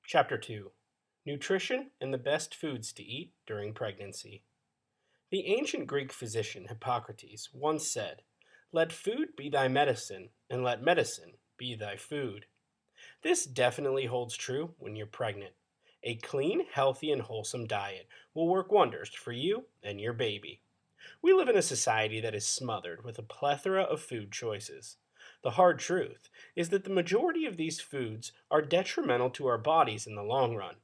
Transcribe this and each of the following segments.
Chapter 2: Nutrition and the Best Foods to Eat During Pregnancy. The ancient Greek physician Hippocrates once said, "Let food be thy medicine, and let medicine be thy food." This definitely holds true when you're pregnant. A clean, healthy, and wholesome diet will work wonders for you and your baby. We live in a society that is smothered with a plethora of food choices. The hard truth is that the majority of these foods are detrimental to our bodies in the long run.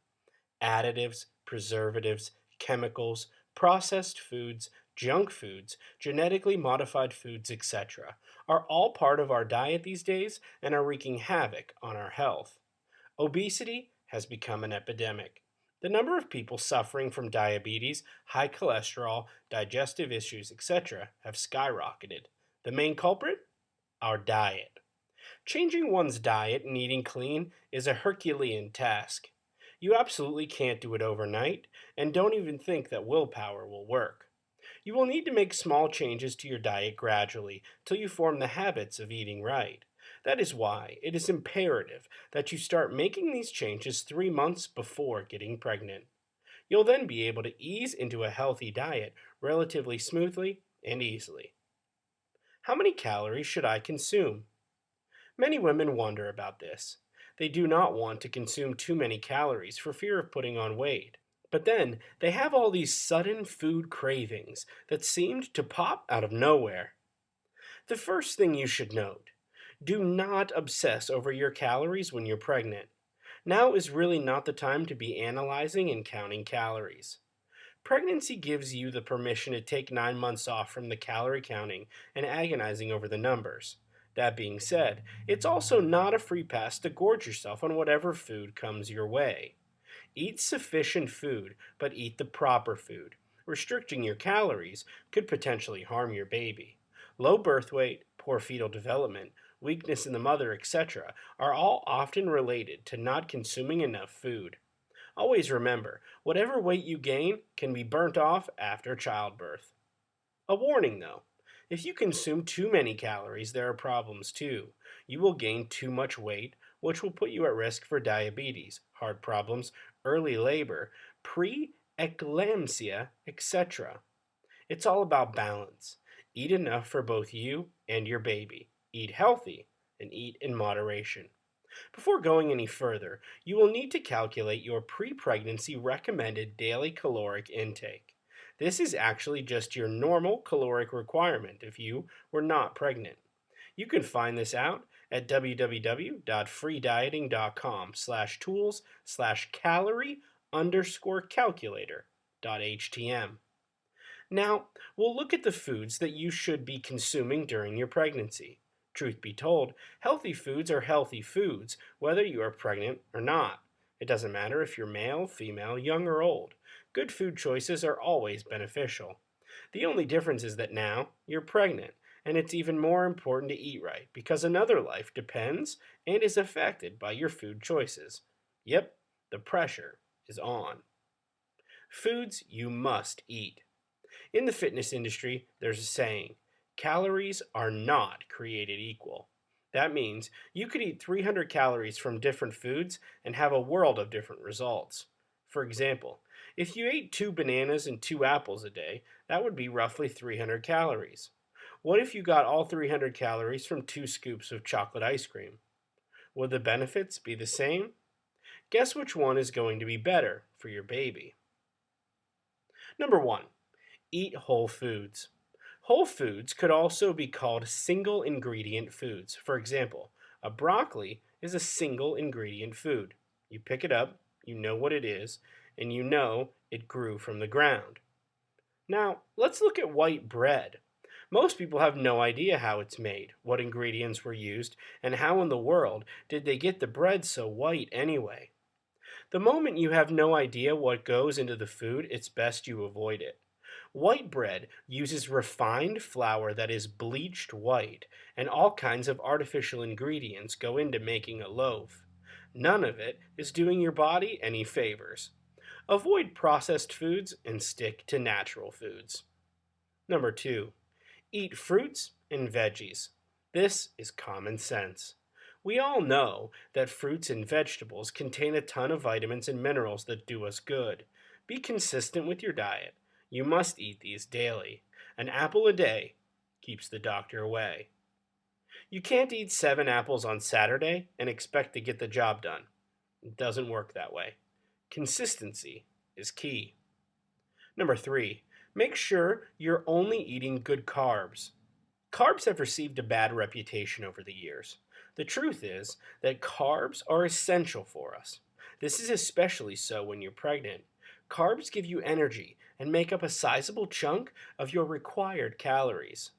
Additives, preservatives, chemicals, processed foods, junk foods, genetically modified foods, etc., are all part of our diet these days and are wreaking havoc on our health. Obesity has become an epidemic. The number of people suffering from diabetes, high cholesterol, digestive issues, etc., have skyrocketed. The main culprit? Our diet. Changing one's diet and eating clean is a Herculean task. You absolutely can't do it overnight, and don't even think that willpower will work. You will need to make small changes to your diet gradually till you form the habits of eating right. That is why it is imperative that you start making these changes 3 months before getting pregnant. You'll then be able to ease into a healthy diet relatively smoothly and easily. How many calories should I consume? Many women wonder about this. They do not want to consume too many calories for fear of putting on weight. But then they have all these sudden food cravings that seemed to pop out of nowhere. The first thing you should note: do not obsess over your calories when you're pregnant. Now is really not the time to be analyzing and counting calories. Pregnancy gives you the permission to take 9 months off from the calorie counting and agonizing over the numbers. That being said, it's also not a free pass to gorge yourself on whatever food comes your way. Eat sufficient food, but eat the proper food. Restricting your calories could potentially harm your baby. Low birth weight, poor fetal development, weakness in the mother, etc., are all often related to not consuming enough food. Always remember, whatever weight you gain can be burnt off after childbirth. A warning though: if you consume too many calories, there are problems too. You will gain too much weight, which will put you at risk for diabetes, heart problems, early labor, preeclampsia, etc. It's all about balance. Eat enough for both you and your baby. Eat healthy and eat in moderation. Before going any further, you will need to calculate your pre-pregnancy recommended daily caloric intake. This is actually just your normal caloric requirement if you were not pregnant. You can find this out at www.freedieting.com/calorie_calculator.htm. Now, we'll look at the foods that you should be consuming during your pregnancy. Truth be told, healthy foods are healthy foods, whether you are pregnant or not. It doesn't matter if you're male, female, young, or old. Good food choices are always beneficial. The only difference is that now you're pregnant, and it's even more important to eat right because another life depends and is affected by your food choices. Yep, the pressure is on. Foods you must eat. In the fitness industry, there's a saying: calories are not created equal. That means you could eat 300 calories from different foods and have a world of different results. For example, if you ate 2 bananas and 2 apples a day, that would be roughly 300 calories. What if you got all 300 calories from 2 scoops of chocolate ice cream? Would the benefits be the same? Guess which one is going to be better for your baby? Number 1. Eat whole foods. Whole foods could also be called single ingredient foods. For example, a broccoli is a single ingredient food. You pick it up, you know what it is, and you know it grew from the ground. Now, let's look at white bread. Most people have no idea how it's made, what ingredients were used, and how in the world did they get the bread so white anyway. The moment you have no idea what goes into the food, it's best you avoid it. White bread uses refined flour that is bleached white, and all kinds of artificial ingredients go into making a loaf. None of it is doing your body any favors. Avoid processed foods and stick to natural foods. Number 2. Eat fruits and veggies. This is common sense. We all know that fruits and vegetables contain a ton of vitamins and minerals that do us good. Be consistent with your diet. You must eat these daily. An apple a day keeps the doctor away. You can't eat 7 apples on Saturday and expect to get the job done. It doesn't work that way. Consistency is key. Number 3, make sure you're only eating good carbs. Carbs have received a bad reputation over the years. The truth is that carbs are essential for us. This is especially so when you're pregnant. Carbs give you energy and make up a sizable chunk of your required calories.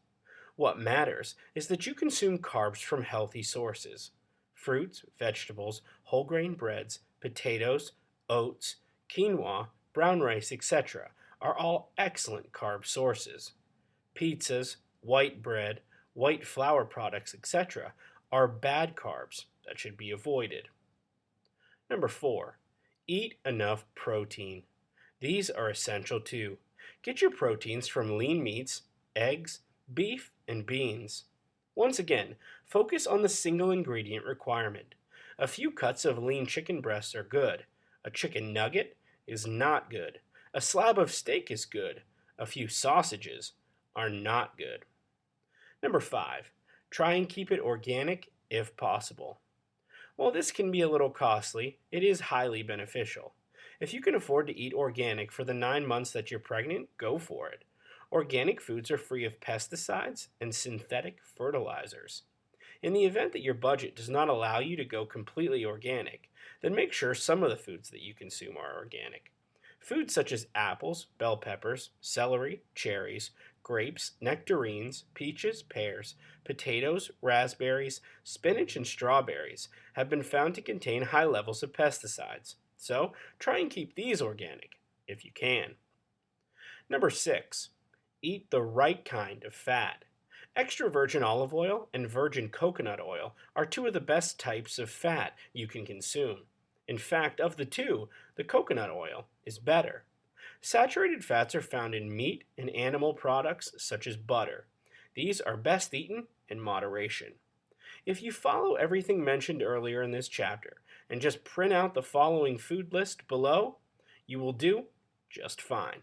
What matters is that you consume carbs from healthy sources. Fruits, vegetables, whole grain breads, potatoes, oats, quinoa, brown rice, etc. are all excellent carb sources. Pizzas, white bread, white flour products, etc. are bad carbs that should be avoided. Number 4, eat enough protein. These are essential too. Get your proteins from lean meats, eggs, beef, and beans. Once again, focus on the single ingredient requirement. A few cuts of lean chicken breasts are good. A chicken nugget is not good. A slab of steak is good. A few sausages are not good. Number 5, try and keep it organic if possible. While this can be a little costly, it is highly beneficial. If you can afford to eat organic for the 9 months that you're pregnant, go for it. Organic foods are free of pesticides and synthetic fertilizers. In the event that your budget does not allow you to go completely organic, then make sure some of the foods that you consume are organic. Foods such as apples, bell peppers, celery, cherries, grapes, nectarines, peaches, pears, potatoes, raspberries, spinach, and strawberries have been found to contain high levels of pesticides. So try and keep these organic if you can. Number 6, eat the right kind of fat. Extra virgin olive oil and virgin coconut oil are two of the best types of fat you can consume. In fact, of the two, the coconut oil is better. Saturated fats are found in meat and animal products such as butter. These are best eaten in moderation. If you follow everything mentioned earlier in this chapter and just print out the following food list below, you will do just fine.